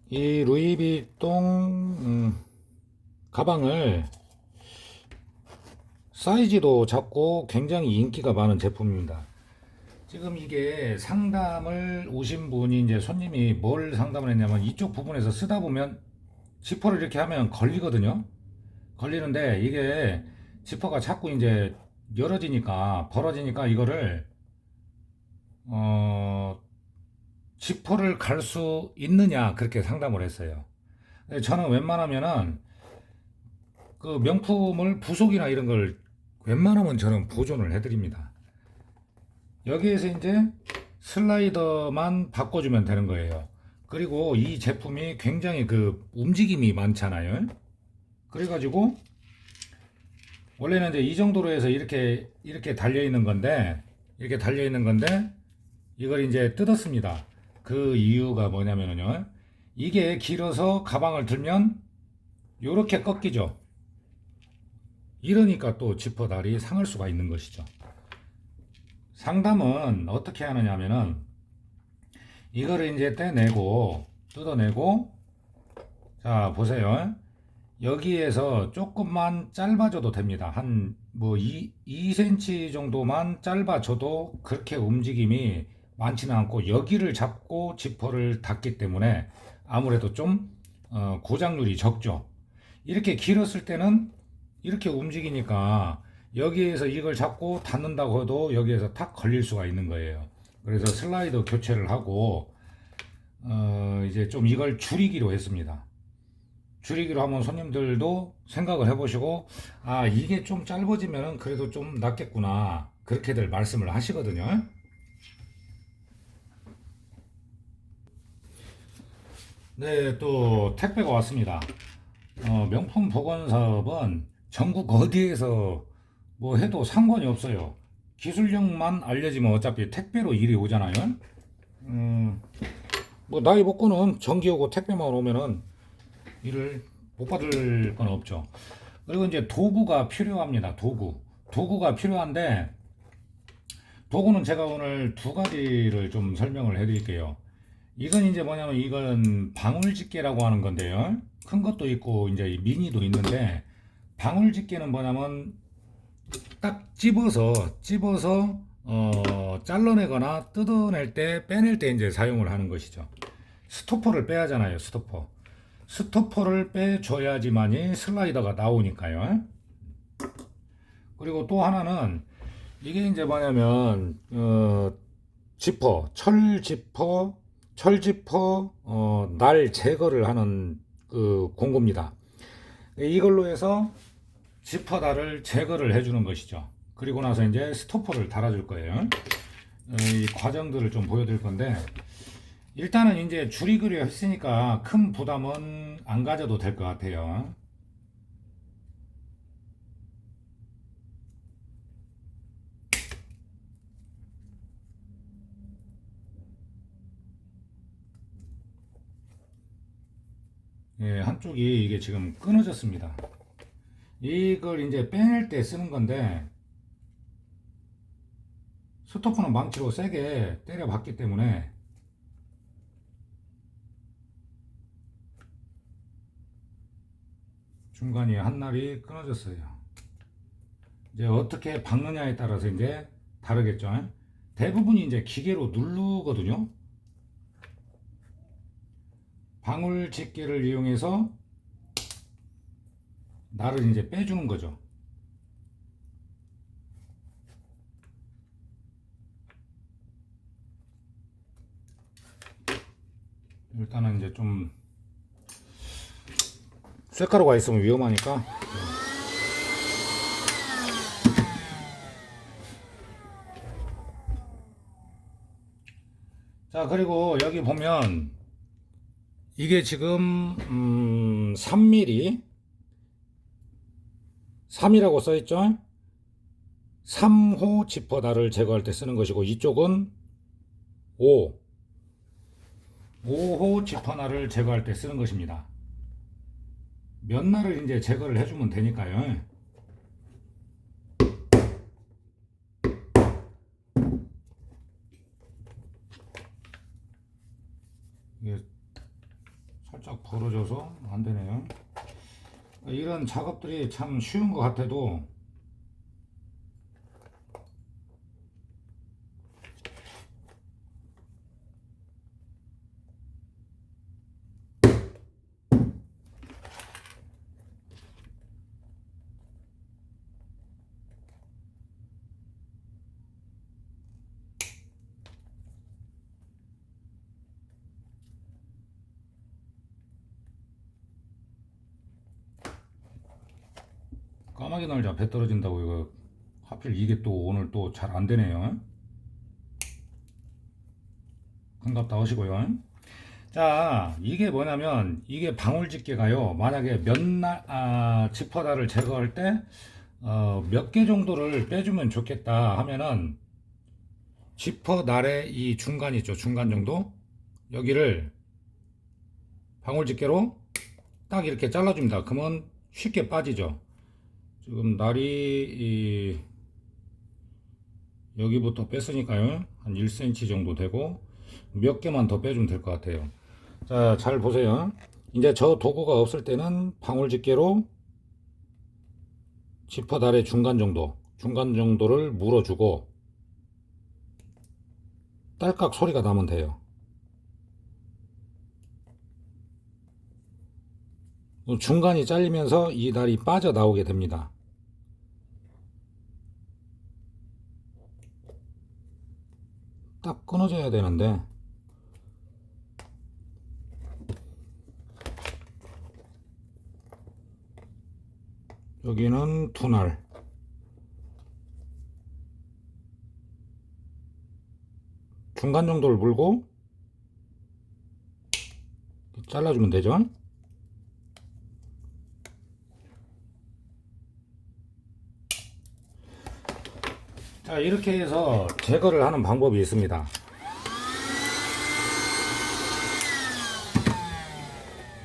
이 루이비통 가방을 사이즈도 작고 굉장히 인기가 많은 제품입니다. 지금 이게 상담을 오신 분이 이제 손님이 뭘 상담을 했냐면 이쪽 부분에서 쓰다 보면 지퍼를 이렇게 하면 걸리거든요. 걸리는데 이게 지퍼가 자꾸 이제 열어지니까 벌어지니까 이거를 어 지퍼를 갈 수 있느냐 그렇게 상담을 했어요. 저는 웬만하면은 그 명품을 부속이나 이런 걸 웬만하면 저는 보존을 해드립니다. 여기에서 이제 슬라이더만 바꿔주면 되는 거예요. 그리고 이 제품이 굉장히 그 움직임이 많잖아요. 그래가지고 원래는 이제 이 정도로 해서 이렇게 달려 있는 건데 이걸 이제 뜯었습니다. 그 이유가 뭐냐면요, 이게 길어서 가방을 들면 이렇게 꺾이죠. 이러니까 또 지퍼다리 상할 수가 있는 것이죠. 상담은 어떻게 하느냐면은 이거를 이제 떼내고 뜯어내고, 자 보세요. 여기에서 조금만 짧아져도 됩니다. 한 뭐 2cm 정도만 짧아져도 그렇게 움직임이 많지는 않고, 여기를 잡고 지퍼를 닫기 때문에 아무래도 좀 고장률이 적죠. 이렇게 길었을 때는 이렇게 움직이니까 여기에서 이걸 잡고 닫는다고 해도 여기에서 탁 걸릴 수가 있는 거예요. 그래서 슬라이더 교체를 하고 이제 좀 이걸 줄이기로 했습니다. 줄이기로 하면 손님들도 생각을 해보시고, 아 이게 좀 짧아지면 그래도 좀 낫겠구나 그렇게들 말씀을 하시거든요. 네, 또 택배가 왔습니다. 명품 보건 사업은 전국 어디에서 뭐 해도 상관이 없어요. 기술력만 알려지면 어차피 택배로 일이 오잖아요. 음, 뭐 나이 먹고는 전기 오고 택배만 오면은 일을 못 받을 건 없죠. 그리고 이제 도구가 필요합니다. 도구가 필요한데, 도구는 제가 오늘 두 가지를 좀 설명을 해드릴게요. 이건 이제 뭐냐면 이건 방울집게라고 하는 건데요. 큰 것도 있고 이제 미니도 있는데, 방울집게는 뭐냐면 딱 집어서 잘라내거나 뜯어낼 때 빼낼 때 이제 사용을 하는 것이죠. 스토퍼를 빼야 하잖아요. 스토퍼를 빼줘야지만이 슬라이더가 나오니까요. 그리고 또 하나는 이게 이제 뭐냐면 철지퍼 날 제거를 하는 그 공구입니다. 이걸로 해서 지퍼다를 제거를 해주는 것이죠. 그리고 나서 이제 스토퍼를 달아줄 거예요. 이 과정들을 좀 보여드릴 건데, 일단은 이제 줄이기로 했으니까 큰 부담은 안 가져도 될 것 같아요. 예, 한쪽이 이게 지금 끊어졌습니다. 이걸 이제 빼낼 때 쓰는 건데, 스토퍼는 망치로 세게 때려봤기 때문에 중간이 한 날이 끊어졌어요. 이제 어떻게 박느냐에 따라서 이제 다르겠죠. 대부분이 이제 기계로 누르거든요. 방울 집게를 이용해서 날을 이제 빼주는 거죠. 일단은 이제 좀 쇠가루가 있으면 위험하니까. 자, 그리고 여기 보면 이게 지금 3mm 3이라고 써있죠. 3호 지퍼다를 제거할 때 쓰는 것이고, 이쪽은 5호 지퍼날을 제거할 때 쓰는 것입니다. 몇 날을 이제 제거를 해주면 되니까요. 이게 벌어져서 안 되네요. 이런 작업들이 참 쉬운 것 같아도 까마귀 날자 배 떨어진다고 이거 하필 이게 또 오늘 또 잘 안 되네요. 반갑다 하시고요. 자, 이게 뭐냐면 이게 방울집게가요. 만약에 지퍼다를 제거할 때 몇 개 정도를 빼주면 좋겠다 하면은 지퍼 날의 이 중간 있죠. 중간 정도 여기를 방울집게로 딱 이렇게 잘라줍니다. 그러면 쉽게 빠지죠. 지금 날이 여기부터 뺐으니까요. 한 1cm 정도 되고 몇 개만 더 빼주면 될 것 같아요. 자, 잘 보세요. 이제 저 도구가 없을 때는 방울집게로 지퍼 달의 중간 정도를 물어주고 딸깍 소리가 나면 돼요. 중간이 잘리면서 이 달이 빠져나오게 됩니다. 딱 끊어져야 되는데 여기는 두 날, 중간 정도를 물고 잘라주면 되죠. 자, 이렇게 해서 제거를 하는 방법이 있습니다.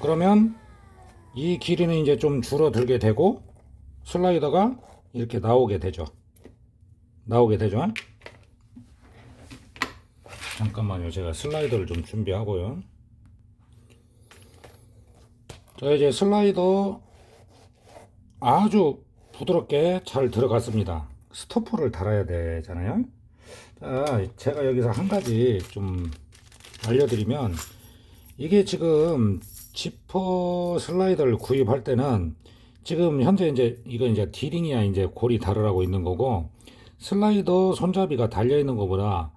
그러면 이 길이는 이제 좀 줄어들게 되고 슬라이더가 이렇게 나오게 되죠. 잠깐만요. 제가 슬라이더를 좀 준비하고요. 자, 이제 슬라이더 아주 부드럽게 잘 들어갔습니다. 스토퍼를 달아야 되잖아요. 자, 제가 여기서 한 가지 좀 알려드리면 이게 지금 지퍼 슬라이더를 구입할 때는 지금 현재 이거 이제 디링이야 이제 골이 다르라고 있는 거고 슬라이더 손잡이가 달려 있는 것보다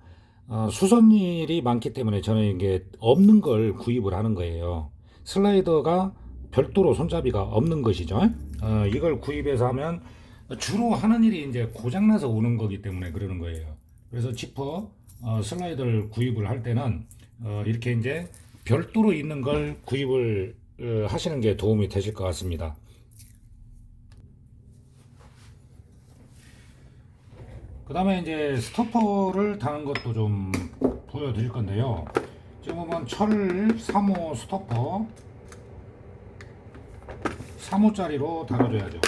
수선일이 많기 때문에 저는 이게 없는 걸 구입을 하는 거예요. 슬라이더가 별도로 손잡이가 없는 것이죠. 이걸 구입해서 하면 주로 하는 일이 이제 고장나서 오는 거기 때문에 그러는 거예요. 그래서 지퍼 슬라이더를 구입을 할 때는 이렇게 이제 별도로 있는 걸 구입을 하시는 게 도움이 되실 것 같습니다. 그 다음에 이제 스토퍼를 다는 것도 좀 보여드릴 건데요. 지금 보면 철 3호 스토퍼 3호짜리로 달아줘야죠.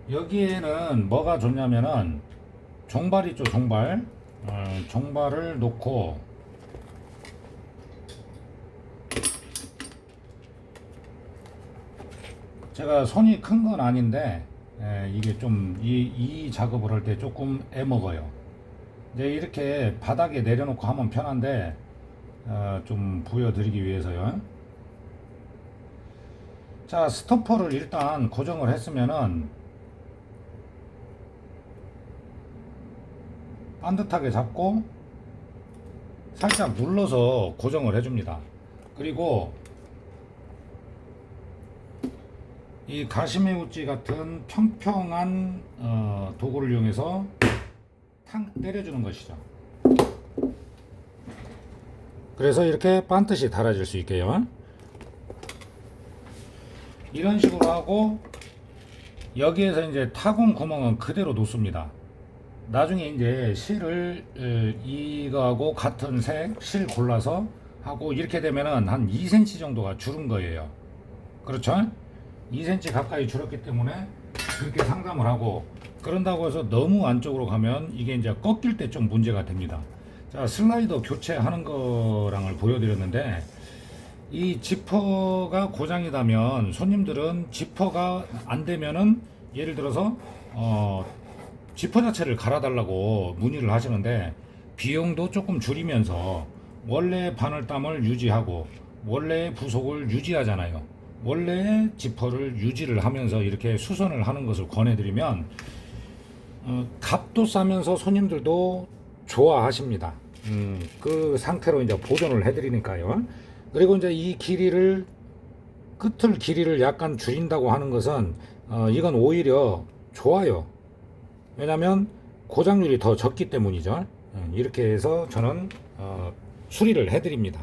여기에는 뭐가 좋냐면은 종발 있죠, 종발. 종발을 놓고 제가 손이 큰 건 아닌데 이게 좀 이 작업을 할 때 조금 애먹어요. 이제 이렇게 바닥에 내려놓고 하면 편한데 좀 보여드리기 위해서요. 자, 스토퍼를 일단 고정을 했으면은 반듯하게 잡고 살짝 눌러서 고정을 해줍니다. 그리고 이 가시메우지 같은 평평한 도구를 이용해서 탕 때려주는 것이죠. 그래서 이렇게 반듯이 달아질 수 있게요. 이런 식으로 하고 여기에서 이제 타공 구멍은 그대로 놓습니다. 나중에 이제 실을 이거하고 같은 색 실 골라서 하고 이렇게 되면은 한 2cm 정도가 줄은 거예요. 그렇죠? 2cm 가까이 줄었기 때문에 그렇게 상담을 하고, 그런다고 해서 너무 안쪽으로 가면 이게 이제 꺾일 때 좀 문제가 됩니다. 자, 슬라이더 교체하는 거랑을 보여드렸는데, 이 지퍼가 고장이다면 손님들은 지퍼가 안 되면은 예를 들어서 지퍼 자체를 갈아달라고 문의를 하시는데, 비용도 조금 줄이면서 원래 바늘땀을 유지하고 원래의 부속을 유지하잖아요. 원래의 지퍼를 유지를 하면서 이렇게 수선을 하는 것을 권해드리면 값도 싸면서 손님들도 좋아하십니다. 그 상태로 이제 보존을 해드리니까요. 그리고 이제 이 길이를 끝을 길이를 약간 줄인다고 하는 것은 이건 오히려 좋아요. 왜냐하면 고장률이 더 적기 때문이죠. 이렇게 해서 저는 수리를 해드립니다.